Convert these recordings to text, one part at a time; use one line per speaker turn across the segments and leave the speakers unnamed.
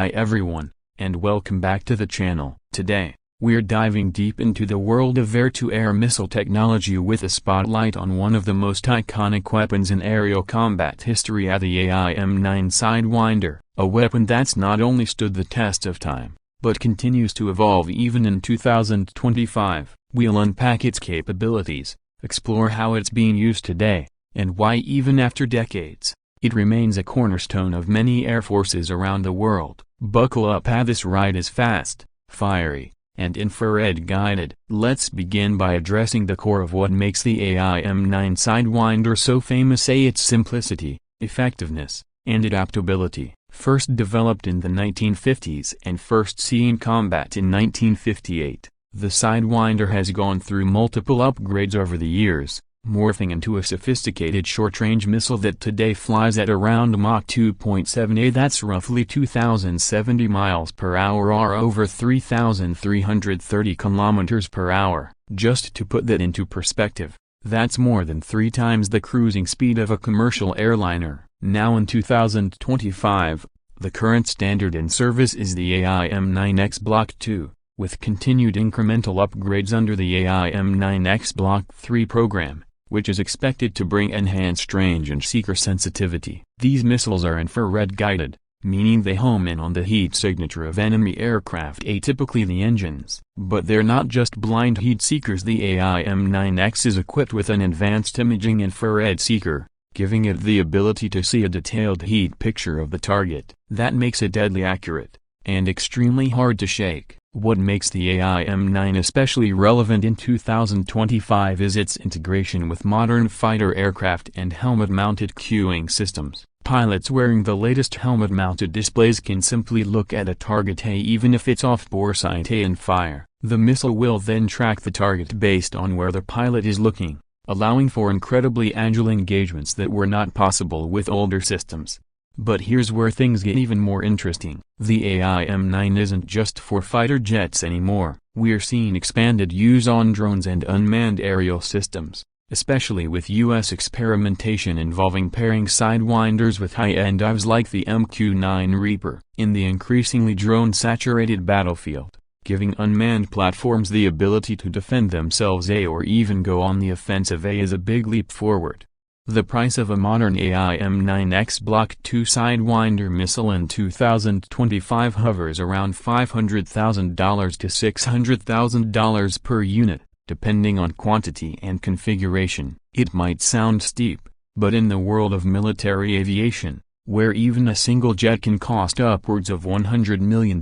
Hi everyone, and welcome back to the channel. Today, we're diving deep into the world of air-to-air missile technology with a spotlight on one of the most iconic weapons in aerial combat history, the AIM-9 Sidewinder, a weapon that's not only stood the test of time, but continues to evolve even in 2025. We'll unpack its capabilities, explore how it's being used today, and why even after decades, it remains a cornerstone of many air forces around the world. Buckle up, this ride is fast, fiery, and infrared guided. Let's begin by addressing the core of what makes the AIM-9 Sidewinder so famous: its simplicity, effectiveness, and adaptability. First developed in the 1950s and first seen combat in 1958, the Sidewinder has gone through multiple upgrades over the years, morphing into a sophisticated short-range missile that today flies at around Mach 2.7, that's roughly 2,070 miles per hour or over 3,330 kilometers per hour. Just to put that into perspective, that's more than 3 times the cruising speed of a commercial airliner. Now in 2025, the current standard in service is the AIM-9X Block 2, with continued incremental upgrades under the AIM-9X Block 3 program, which is expected to bring enhanced range and seeker sensitivity. These missiles are infrared guided, meaning they home in on the heat signature of enemy aircraft, atypically the engines. But they're not just blind heat seekers. The AIM-9X is equipped with an advanced imaging infrared seeker, giving it the ability to see a detailed heat picture of the target. That makes it deadly accurate, and extremely hard to shake. What makes the AIM-9 especially relevant in 2025 is its integration with modern fighter aircraft and helmet-mounted cueing systems. Pilots wearing the latest helmet-mounted displays can simply look at a target even if it's off bore sight and fire. The missile will then track the target based on where the pilot is looking, allowing for incredibly agile engagements that were not possible with older systems. But here's where things get even more interesting. The AIM-9 isn't just for fighter jets anymore. We're seeing expanded use on drones and unmanned aerial systems, especially with U.S. experimentation involving pairing Sidewinders with high-end dives like the MQ-9 Reaper. In the increasingly drone-saturated battlefield, giving unmanned platforms the ability to defend themselves or even go on the offensive is a big leap forward. The price of a modern AIM-9X Block 2 Sidewinder missile in 2025 hovers around $500,000 to $600,000 per unit, depending on quantity and configuration. It might sound steep, but in the world of military aviation, where even a single jet can cost upwards of $100 million,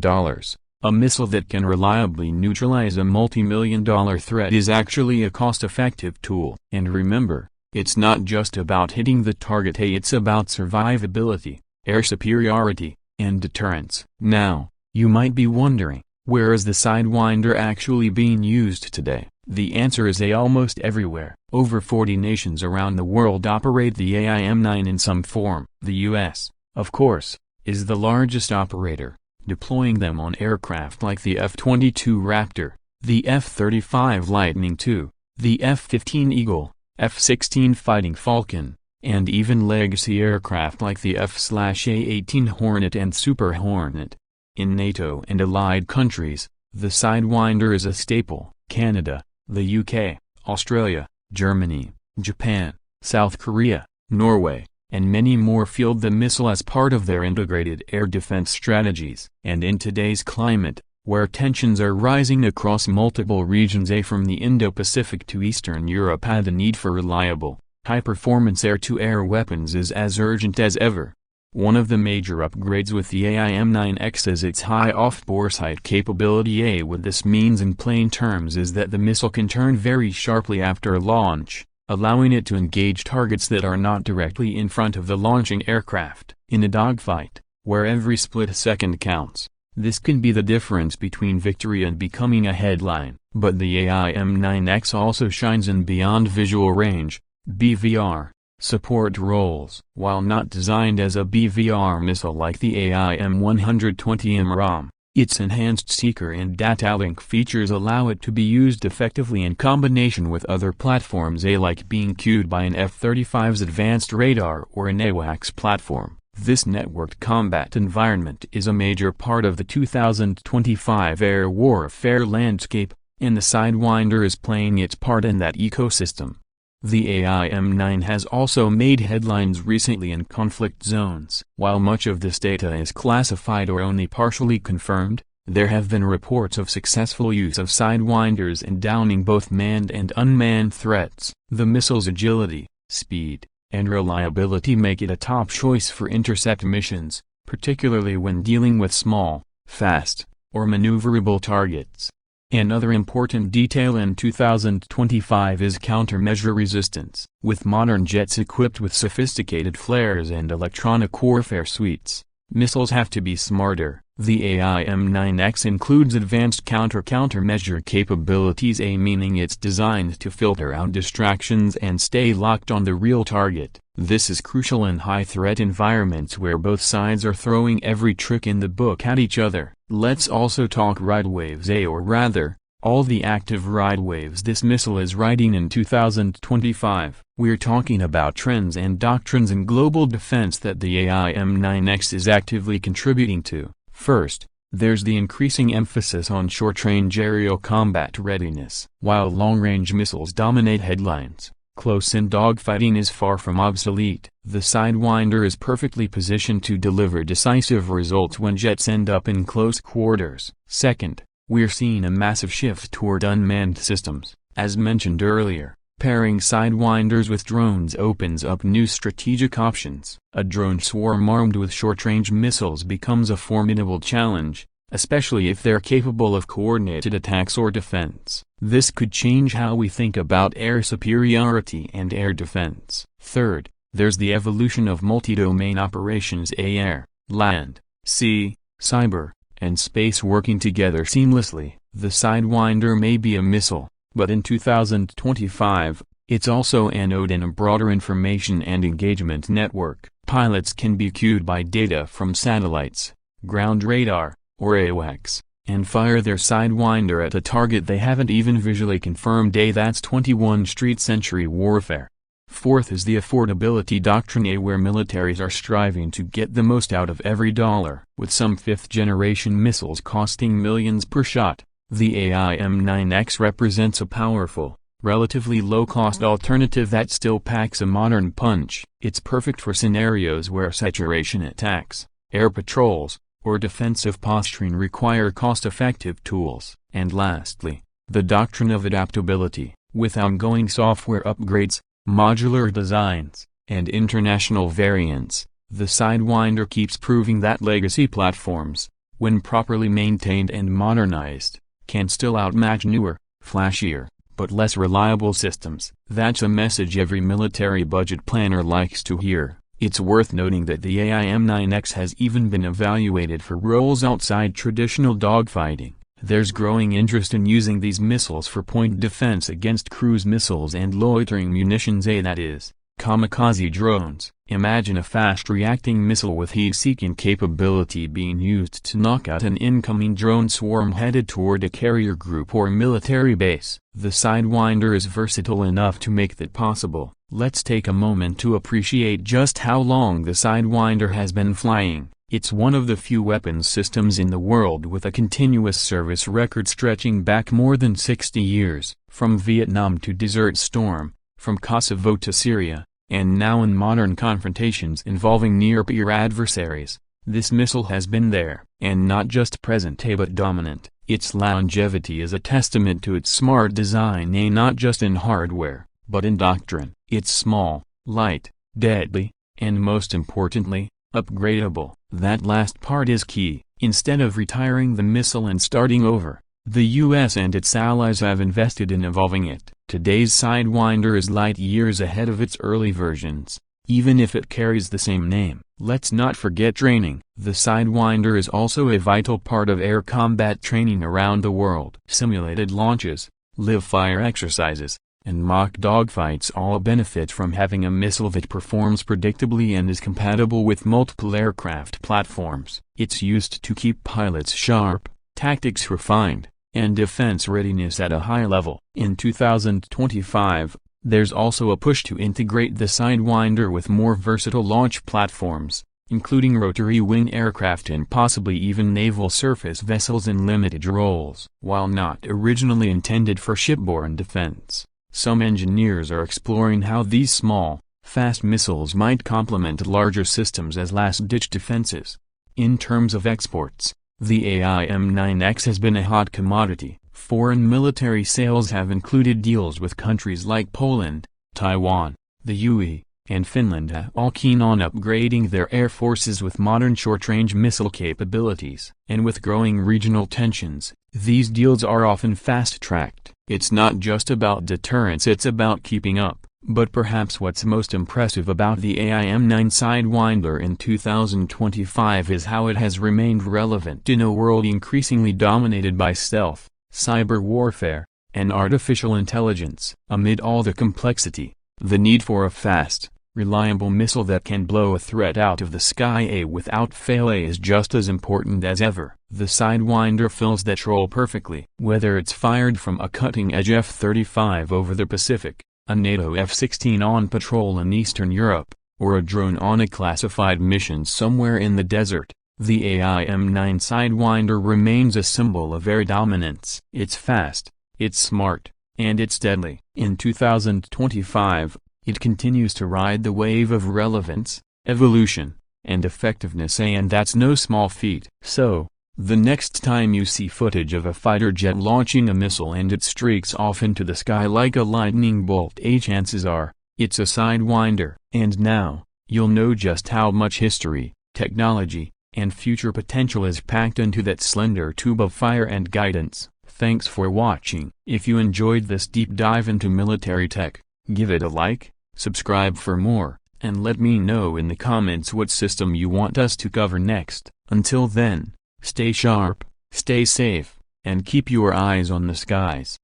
a missile that can reliably neutralize a multi-million-dollar threat is actually a cost-effective tool. And remember, it's not just about hitting the target, it's about survivability, air superiority, and deterrence. Now, you might be wondering, where is the Sidewinder actually being used today? The answer is almost everywhere. Over 40 nations around the world operate the AIM-9 in some form. The US, of course, is the largest operator, deploying them on aircraft like the F-22 Raptor, the F-35 Lightning II, the F-15 Eagle, F-16 Fighting Falcon, and even legacy aircraft like the F/A-18 Hornet and Super Hornet. In NATO and allied countries, the Sidewinder is a staple. Canada, the UK, Australia, Germany, Japan, South Korea, Norway, and many more field the missile as part of their integrated air defense strategies. And in today's climate, where tensions are rising across multiple regions from the Indo-Pacific to Eastern Europe, the need for reliable, high-performance air-to-air weapons is as urgent as ever. One of the major upgrades with the AIM-9X is its high off-bore sight capability. What this means in plain terms is that the missile can turn very sharply after launch, allowing it to engage targets that are not directly in front of the launching aircraft. In a dogfight, where every split second counts, this can be the difference between victory and becoming a headline. But the AIM-9X also shines in beyond visual range, BVR, support roles. While not designed as a BVR missile like the AIM-120 MRAM, its enhanced seeker and data link features allow it to be used effectively in combination with other platforms like being cued by an F-35's advanced radar or an AWACS platform. This networked combat environment is a major part of the 2025 air warfare landscape, and the Sidewinder is playing its part in that ecosystem. The AIM-9 has also made headlines recently in conflict zones. While much of this data is classified or only partially confirmed, there have been reports of successful use of Sidewinders in downing both manned and unmanned threats. The missile's agility, speed, and reliability make it a top choice for intercept missions, particularly when dealing with small, fast, or maneuverable targets. Another important detail in 2025 is countermeasure resistance. With modern jets equipped with sophisticated flares and electronic warfare suites, missiles have to be smarter. The AIM-9X includes advanced countermeasure capabilities, meaning it's designed to filter out distractions and stay locked on the real target. This is crucial in high-threat environments where both sides are throwing every trick in the book at each other. Let's also talk ride waves, or rather, all the active ride waves this missile is riding in 2025. We're talking about trends and doctrines in global defense that the AIM-9X is actively contributing to. First, there's the increasing emphasis on short-range aerial combat readiness. While long-range missiles dominate headlines, close-in dogfighting is far from obsolete. The Sidewinder is perfectly positioned to deliver decisive results when jets end up in close quarters. Second, we're seeing a massive shift toward unmanned systems. As mentioned earlier, pairing Sidewinders with drones opens up new strategic options. A drone swarm armed with short-range missiles becomes a formidable challenge, especially if they're capable of coordinated attacks or defense. This could change how we think about air superiority and air defense. Third, there's the evolution of multi-domain operations: air, land, sea, cyber, and space working together seamlessly. The Sidewinder may be a missile, but in 2025, it's also a node in a broader information and engagement network. Pilots can be cued by data from satellites, ground radar, or AWACS, and fire their Sidewinder at a target they haven't even visually confirmed. That's 21st century warfare. Fourth is the affordability doctrine, where militaries are striving to get the most out of every dollar. With some fifth-generation missiles costing millions per shot, the AIM-9X represents a powerful, relatively low-cost alternative that still packs a modern punch. It's perfect for scenarios where saturation attacks, air patrols, or defensive posturing require cost-effective tools. And lastly, the doctrine of adaptability. With ongoing software upgrades, modular designs, and international variants, the Sidewinder keeps proving that legacy platforms, when properly maintained and modernized, can still outmatch newer, flashier, but less reliable systems. That's a message every military budget planner likes to hear. It's worth noting that the AIM-9X has even been evaluated for roles outside traditional dogfighting. There's growing interest in using these missiles for point defense against cruise missiles and loitering munitions, that is, kamikaze drones. Imagine a fast-reacting missile with heat-seeking capability being used to knock out an incoming drone swarm headed toward a carrier group or military base. The Sidewinder is versatile enough to make that possible. Let's take a moment to appreciate just how long the Sidewinder has been flying. It's one of the few weapons systems in the world with a continuous service record stretching back more than 60 years. From Vietnam to Desert Storm, from Kosovo to Syria, and now in modern confrontations involving near-peer adversaries, this missile has been there. And not just present but dominant. Its longevity is a testament to its smart design, not just in hardware, but in doctrine. It's small, light, deadly, and most importantly, upgradable. That last part is key. Instead of retiring the missile and starting over, the US and its allies have invested in evolving it. Today's Sidewinder is light years ahead of its early versions, even if it carries the same name. Let's not forget training. The Sidewinder is also a vital part of air combat training around the world. Simulated launches, live-fire exercises, and mock dogfights all benefit from having a missile that performs predictably and is compatible with multiple aircraft platforms. It's used to keep pilots sharp, tactics refined, and defense readiness at a high level. In 2025, there's also a push to integrate the Sidewinder with more versatile launch platforms, including rotary wing aircraft and possibly even naval surface vessels in limited roles. While not originally intended for shipborne defense, some engineers are exploring how these small, fast missiles might complement larger systems as last-ditch defenses. In terms of exports, the AIM-9X has been a hot commodity. Foreign military sales have included deals with countries like Poland, Taiwan, the UE, and Finland, all keen on upgrading their air forces with modern short-range missile capabilities. And with growing regional tensions, these deals are often fast-tracked. It's not just about deterrence, it's about keeping up. But perhaps what's most impressive about the AIM-9 Sidewinder in 2025 is how it has remained relevant in a world increasingly dominated by stealth, cyber warfare, and artificial intelligence. Amid all the complexity, the need for a fast, reliable missile that can blow a threat out of the sky without fail is just as important as ever. The Sidewinder fills that role perfectly. Whether it's fired from a cutting-edge F-35 over the Pacific, a NATO F-16 on patrol in Eastern Europe, or a drone on a classified mission somewhere in the desert, the AIM-9 Sidewinder remains a symbol of air dominance. It's fast, it's smart, and it's deadly. In 2025, it continues to ride the wave of relevance, evolution, and effectiveness, and that's no small feat. So, the next time you see footage of a fighter jet launching a missile and it streaks off into the sky like a lightning bolt, chances are, it's a Sidewinder. And now, you'll know just how much history, technology, and future potential is packed into that slender tube of fire and guidance. Thanks for watching. If you enjoyed this deep dive into military tech, give it a like, subscribe for more, and let me know in the comments what system you want us to cover next. Until then, stay sharp, stay safe, and keep your eyes on the skies.